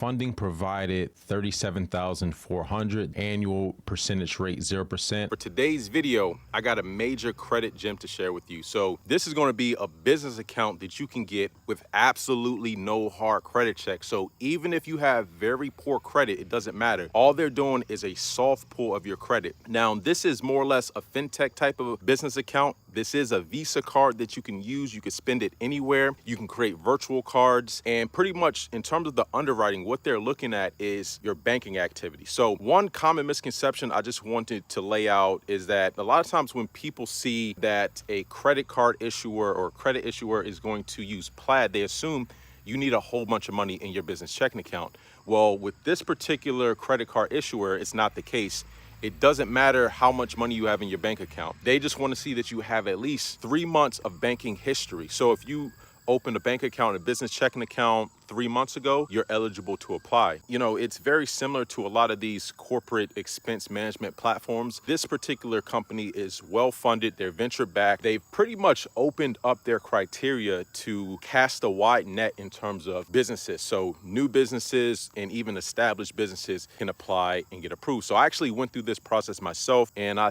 Funding provided 37,400, annual percentage rate 0%. For today's video, I got a major credit gem to share with you. So this is going to be a business account that you can get with absolutely no hard credit check. So even if you have very poor credit, it doesn't matter. All they're doing is a soft pull of your credit. Now, this is more or less a fintech type of business account. This is a Visa card that you can use. You can spend it anywhere. You can create virtual cards. And pretty much in terms of the underwriting, what they're looking at is your banking activity. So one common misconception I just wanted to lay out is that a lot of times when people see that a credit card issuer or credit issuer is going to use Plaid, they assume you need a whole bunch of money in your business checking account. Well, with this particular credit card issuer, it's not the case. It doesn't matter how much money you have in your bank account. They just want to see that you have at least 3 months of banking history. So if you opened a bank account, a business checking account 3 months ago, you're eligible to apply. You know, it's very similar to a lot of these corporate expense management platforms. This particular company is well funded. They're venture backed. They've pretty much opened up their criteria to cast a wide net in terms of businesses. So new businesses and even established businesses can apply and get approved. So I actually went through this process myself, and I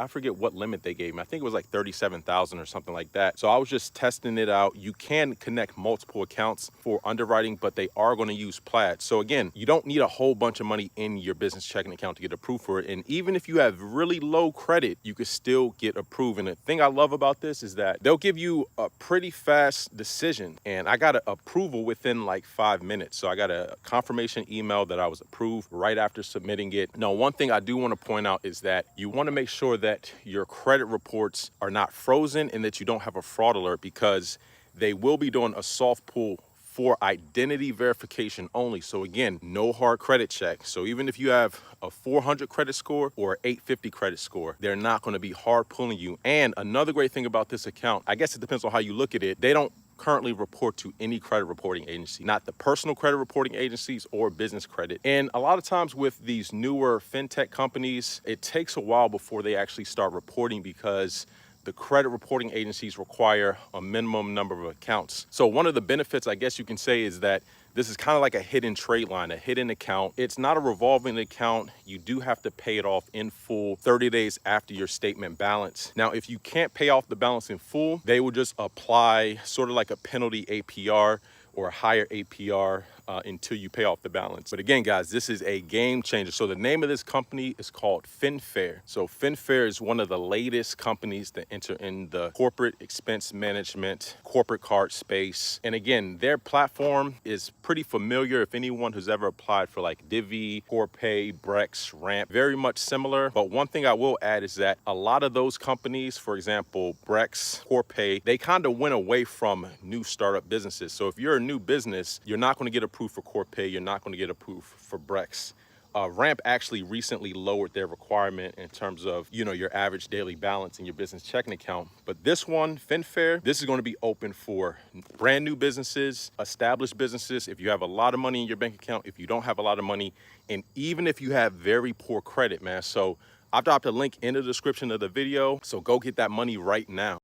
forget what limit they gave me. I think it was like 37,000 or something like that. So I was just testing it out. You can connect multiple accounts for underwriting, but they are going to use Plaid. So again, you don't need a whole bunch of money in your business checking account to get approved for it. And even if you have really low credit, you can still get approved. And the thing I love about this is that they'll give you a pretty fast decision. And I got an approval within like 5 minutes. So I got a confirmation email that I was approved right after submitting it. Now, one thing I do want to point out is that you want to make sure that your credit reports are not frozen and that you don't have a fraud alert, because they will be doing a soft pull for identity verification only. So again, no hard credit check. So even if you have a 400 credit score or 850 credit score, they're not going to be hard pulling you. And another great thing about this account, I guess it depends on how you look at it, they don't currently report to any credit reporting agency, not the personal credit reporting agencies or business credit. And a lot of times with these newer fintech companies, it takes a while before they actually start reporting, because the credit reporting agencies require a minimum number of accounts. So one of the benefits, I guess you can say, is that this is kind of like a hidden trade line, a hidden account. It's not a revolving account. You do have to pay it off in full 30 days after your statement balance. Now, if you can't pay off the balance in full, they will just apply sort of like a penalty APR or a higher APR until you pay off the balance. But again, guys, this is a game changer. So the name of this company is called FinFair. So FinFair is one of the latest companies that enter in the corporate expense management, corporate card space. And again, their platform is pretty familiar if anyone who's ever applied for like Divvy, Corpay, Brex, Ramp, very much similar. But one thing I will add is that a lot of those companies, for example, Brex, Corpay, they kind of went away from new startup businesses. So if you're a new business, you're not going to get approved for Corpay, you're not going to get approved for Brex. Ramp actually recently lowered their requirement in terms of, you know, your average daily balance in your business checking account. But this one, FinFair, this is going to be open for brand new businesses, established businesses, if you have a lot of money in your bank account, if you don't have a lot of money, and even if you have very poor credit, man. So I've dropped a link in the description of the video, so go get that money right now.